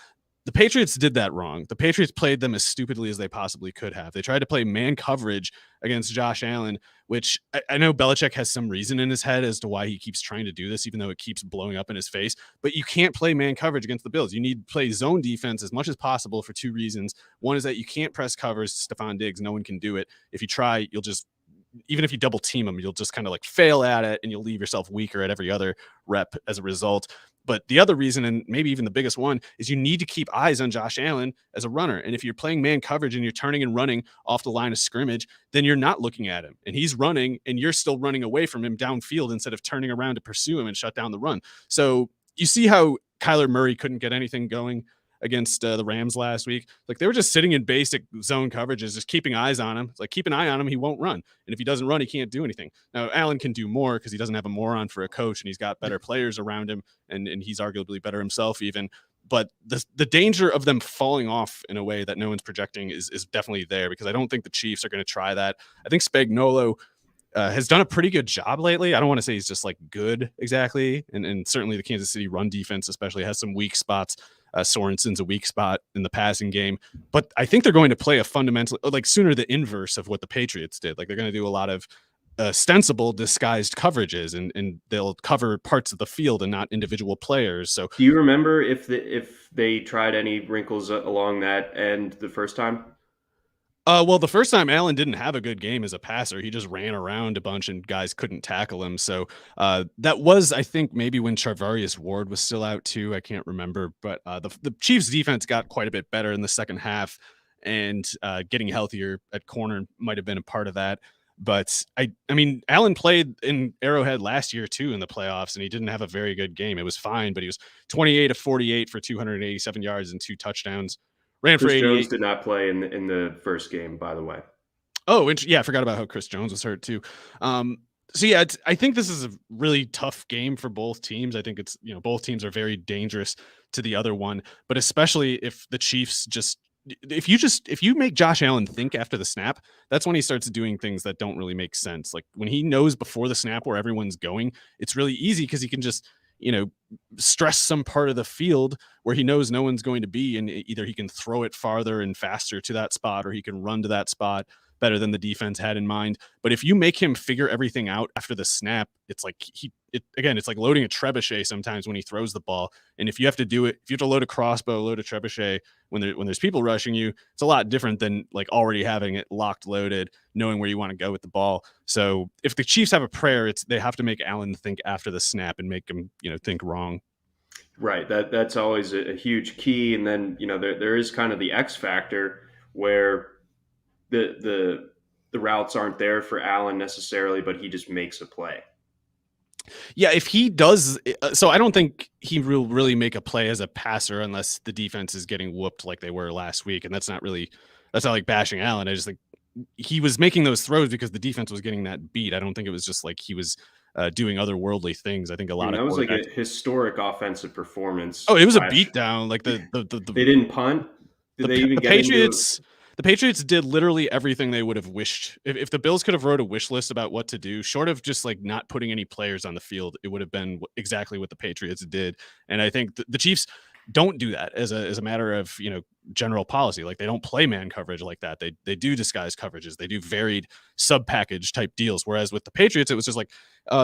S2: The Patriots did that wrong. The Patriots played them as stupidly as they possibly could have. They tried to play man coverage against Josh Allen, which I know Belichick has some reason in his head as to why he keeps trying to do this, even though it keeps blowing up in his face. But you can't play man coverage against the Bills. You need to play zone defense as much as possible for two reasons. One is that you can't press covers to Stephon Diggs. No one can do it. If you try, you'll just, even if you double team them, you'll just kind of like fail at it and you'll leave yourself weaker at every other rep as a result. But the other reason, and maybe even the biggest one, is you need to keep eyes on Josh Allen as a runner. And if you're playing man coverage and you're turning and running off the line of scrimmage, then you're not looking at him. And he's running, and you're still running away from him downfield instead of turning around to pursue him and shut down the run. So you see how Kyler Murray couldn't get anything going against the Rams last week. Like, they were just sitting in basic zone coverages, just keeping eyes on him. It's like, keep an eye on him, he won't run. And if he doesn't run, he can't do anything. Now, Allen can do more because he doesn't have a moron for a coach, and he's got better players around him, and he's arguably better himself even. But the danger of them falling off in a way that no one's projecting is definitely there, because I don't think the Chiefs are going to try that. I think Spagnuolo has done a pretty good job lately. I don't want to say he's just like good exactly. And certainly the Kansas City run defense especially has some weak spots. Sorensen's a weak spot in the passing game, but I think they're going to play a fundamental, like sooner the inverse of what the Patriots did. Like, they're going to do a lot of ostensible disguised coverages, and they'll cover parts of the field and not individual players. So
S1: Do you remember if they tried any wrinkles along that end the first time?
S2: well, the first time Allen didn't have a good game as a passer. He just ran around a bunch and guys couldn't tackle him. So that was, I think, maybe when Charvarius Ward was still out too. I can't remember. But the Chiefs defense got quite a bit better in the second half, and getting healthier at corner might have been a part of that. But I mean, Allen played in Arrowhead last year too in the playoffs, and he didn't have a very good game. It was fine, but he was 28 of 48 for 287 yards and 2 touchdowns. Ran for
S1: Chris
S2: 88.
S1: Jones did not play in the first game, by the way.
S2: Oh, yeah, I forgot about how Chris Jones was hurt too. So yeah, I think this is a really tough game for both teams. I think it's, both teams are very dangerous to the other one, but especially if the Chiefs if you make Josh Allen think after the snap, that's when he starts doing things that don't really make sense. Like, when he knows before the snap where everyone's going, it's really easy because he can just, stress some part of the field where he knows no one's going to be, and either he can throw it farther and faster to that spot, or he can run to that spot better than the defense had in mind. But if you make him figure everything out after the snap, it's like it's like loading a trebuchet sometimes when he throws the ball. And if you have to do it, if you have to load a crossbow, load a trebuchet when there's people rushing you, it's a lot different than like already having it locked, loaded, knowing where you want to go with the ball. So if the Chiefs have a prayer, they have to make Allen think after the snap and make him, think wrong.
S1: Right. That's always a huge key. And then, there is kind of the X factor where the routes aren't there for Allen necessarily, but he just makes a play.
S2: Yeah, if he does, so I don't think he will really make a play as a passer unless the defense is getting whooped like they were last week. And that's not like bashing Allen. I just think he was making those throws because the defense was getting that beat. I don't think it was just like he was doing otherworldly things. I think a lot of
S1: that was like a historic offensive performance.
S2: Oh, it was a beatdown. Like the
S1: they didn't punt. Did they even
S2: get Patriots? The Patriots did literally everything they would have wished. If the Bills could have wrote a wish list about what to do, short of just like not putting any players on the field, it would have been exactly what the Patriots did. And I think the Chiefs don't do that as a matter of, general policy. Like, they don't play man coverage like that. They do disguised coverages. They do varied sub package type deals. Whereas with the Patriots, it was just like,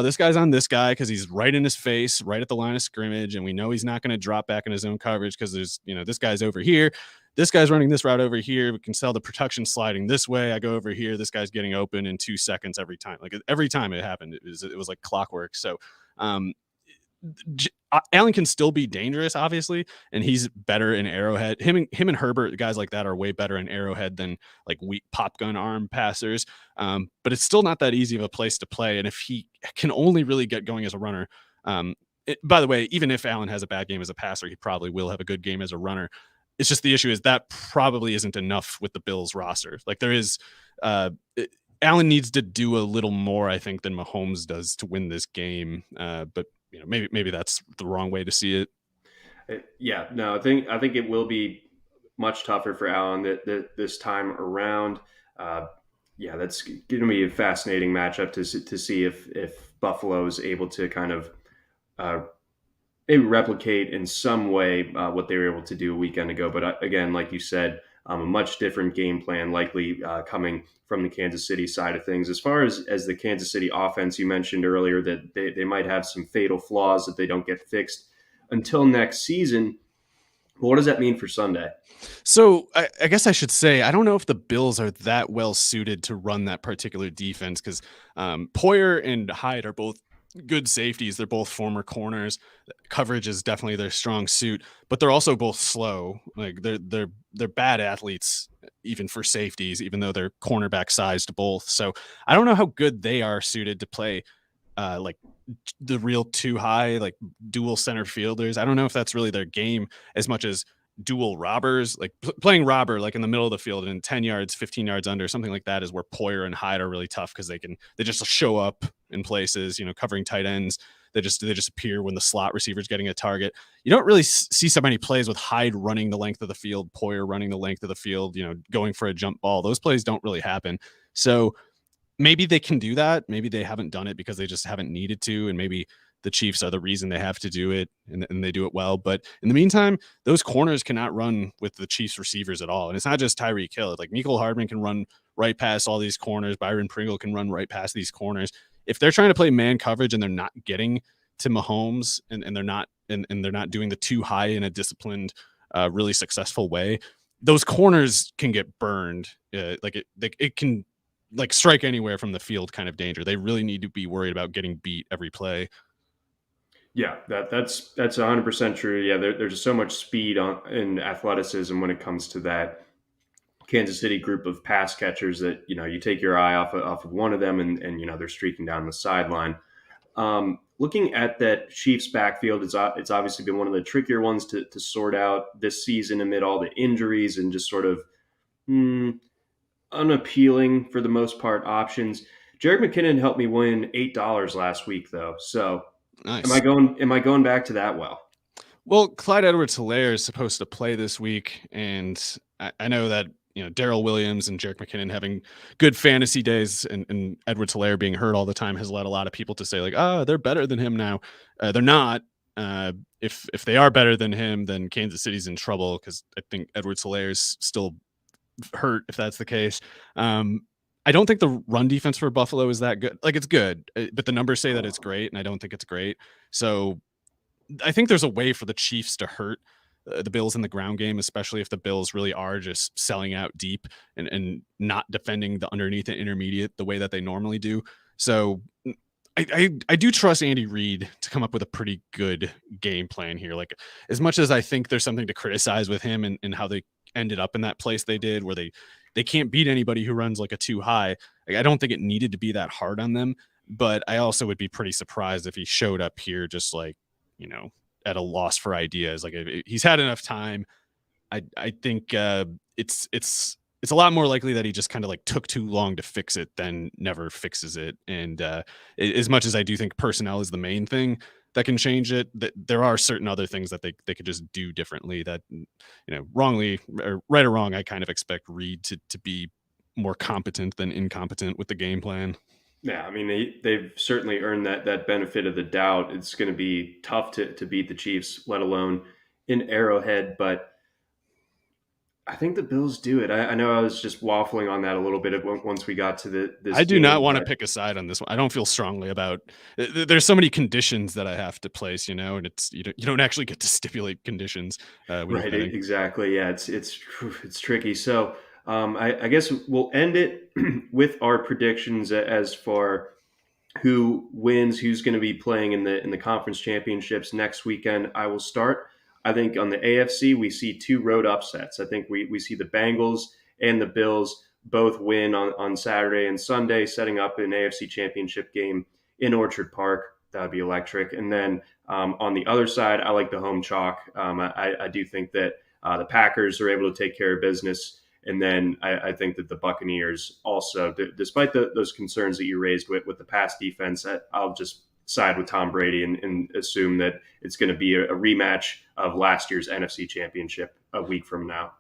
S2: this guy's on this guy because he's right in his face, right at the line of scrimmage. And we know he's not going to drop back in his own coverage because there's, this guy's over here. This guy's running this route over here. We can sell the protection sliding this way. I go over here. This guy's getting open in 2 seconds every time. Like, every time it happened, it was like clockwork. So, Allen can still be dangerous, obviously, and he's better in Arrowhead. Him and Herbert, guys like that, are way better in Arrowhead than like weak pop gun arm passers. But it's still not that easy of a place to play. And if he can only really get going as a runner, by the way, even if Allen has a bad game as a passer, he probably will have a good game as a runner. It's just the issue is that probably isn't enough with the Bills roster. Like, there is, Allen needs to do a little more, I think, than Mahomes does to win this game. But maybe that's the wrong way to see it.
S1: Yeah, no, I think it will be much tougher for Allen this time around. Yeah, that's going to be a fascinating matchup to see if Buffalo is able to kind of maybe replicate in some way what they were able to do a weekend ago. But again, like you said, a much different game plan likely coming from the Kansas City side of things. As far as the Kansas City offense, you mentioned earlier that they might have some fatal flaws that they don't get fixed until next season. What does that mean for Sunday?
S2: So I guess I should say, I don't know if the Bills are that well suited to run that particular defense because Poyer and Hyde are both good safeties. They're both former corners. Coverage is definitely their strong suit, but they're also both slow. Like they're bad athletes, even for safeties, even though they're cornerback sized both. So I don't know how good they are suited to play like the real too high, like dual center fielders. I don't know if that's really their game as much as dual robbers, like playing robber, like in the middle of the field and 10 yards, 15 yards under, something like that is where Poyer and Hyde are really tough because they just show up in places, covering tight ends. They just appear when the slot receiver's getting a target. You don't really see so many plays with Hyde running the length of the field, Poyer running the length of the field, going for a jump ball. Those plays don't really happen. So maybe they can do that. Maybe they haven't done it because they just haven't needed to. And maybe the Chiefs are the reason they have to do it and they do it well. But in the meantime, those corners cannot run with the Chiefs receivers at all. And it's not just Tyreek Hill. Like Mecole Hardman can run right past all these corners. Byron Pringle can run right past these corners. If they're trying to play man coverage and they're not getting to Mahomes and they're not doing the too high in a disciplined, really successful way, those corners can get burned. It can like strike anywhere from the field kind of danger. They really need to be worried about getting beat every play.
S1: Yeah, that's 100% true. Yeah, there's just so much speed and athleticism when it comes to that Kansas City group of pass catchers that you take your eye off of one of them and they're streaking down the sideline. Looking at that Chiefs backfield, it's obviously been one of the trickier ones to sort out this season amid all the injuries and just sort of unappealing for the most part options. Jerick McKinnon helped me win $8 last week though, so
S2: Nice.
S1: Am I going back to that well?
S2: Well, Clyde Edwards-Helaire is supposed to play this week, and I know that Darrell Williams and Jerick McKinnon having good fantasy days, and Edwards-Helaire being hurt all the time has led a lot of people to say like, they're better than him now. They're not. If they are better than him, then Kansas City's in trouble because I think Edwards-Helaire is still hurt. If that's the case. I don't think the run defense for Buffalo is that good. Like it's good, but the numbers say that it's great, and I don't think it's great. So I think there's a way for the Chiefs to hurt the Bills in the ground game, especially if the Bills really are just selling out deep and not defending the underneath and intermediate the way that they normally do. So I do trust Andy Reid to come up with a pretty good game plan here. Like as much as I think there's something to criticize with him and how they ended up in that place they did where they can't beat anybody who runs like a too high. Like, I don't think it needed to be that hard on them, but I also would be pretty surprised if he showed up here just like, at a loss for ideas. Like he's had enough time. I think it's a lot more likely that he just kind of like took too long to fix it than never fixes it. And as much as I do think personnel is the main thing that can change it, that there are certain other things that they could just do differently that, wrongly or right or wrong, I kind of expect Reid to be more competent than incompetent with the game plan.
S1: Yeah, I mean they've certainly earned that benefit of the doubt. It's going to be tough to beat the Chiefs, let alone in Arrowhead. But I think the Bills do it. I know I was just waffling on that a little bit once we got to this.
S2: I do
S1: game,
S2: not want to pick a side on this one. I don't feel strongly about. There's so many conditions that I have to place, and it's you don't actually get to stipulate conditions.
S1: Right, exactly. Yeah, it's tricky. So I guess we'll end it with our predictions as far who wins, who's going to be playing in the conference championships next weekend. I will start. I think on the AFC, we see two road upsets. I think we see the Bengals and the Bills both win on Saturday and Sunday, setting up an AFC championship game in Orchard Park. That would be electric. And then on the other side, I like the home chalk. I do think that the Packers are able to take care of business. And then I think that the Buccaneers also, despite those concerns that you raised with the pass defense, I'll just side with Tom Brady and assume that it's going to be a rematch of last year's NFC Championship a week from now.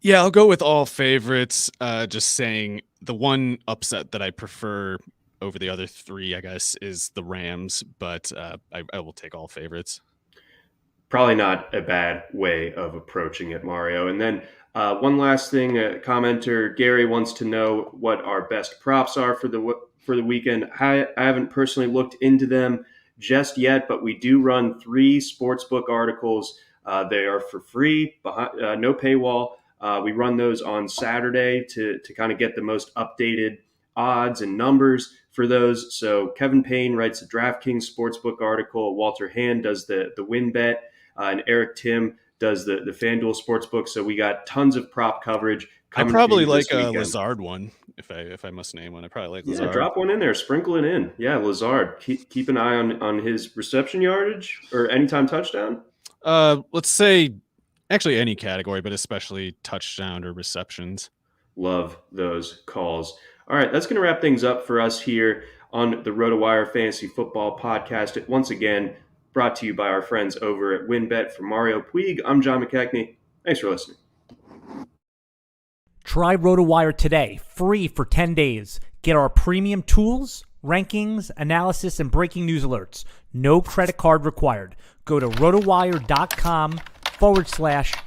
S2: Yeah, I'll go with all favorites. Just saying the one upset that I prefer over the other three, I guess, is the Rams, but I will take all favorites.
S1: Probably not a bad way of approaching it, Mario. And then one last thing, commenter Gary wants to know what our best props are for the weekend. I haven't personally looked into them just yet, but we do run 3 sportsbook articles. They are for free, no paywall. We run those on Saturday to kind of get the most updated odds and numbers for those. So Kevin Payne writes a DraftKings Sportsbook article. Walter Hand does the win bet, and Eric Tim does the FanDuel Sportsbook. So we got tons of prop coverage.
S2: I probably like a Lazard one, if I must name one. I probably like Lazard.
S1: Yeah, drop one in there, sprinkle it in. Yeah, Lazard. Keep an eye on his reception yardage or anytime touchdown.
S2: Let's say actually any category, but especially touchdown or receptions.
S1: Love those calls. All right, that's going to wrap things up for us here on the Rotowire Fantasy Football Podcast. Once again, brought to you by our friends over at WinBet. For Mario Puig, I'm John McKechnie. Thanks for listening.
S3: Try Rotowire today, free for 10 days. Get our premium tools, rankings, analysis, and breaking news alerts. No credit card required. Go to rotowire.com/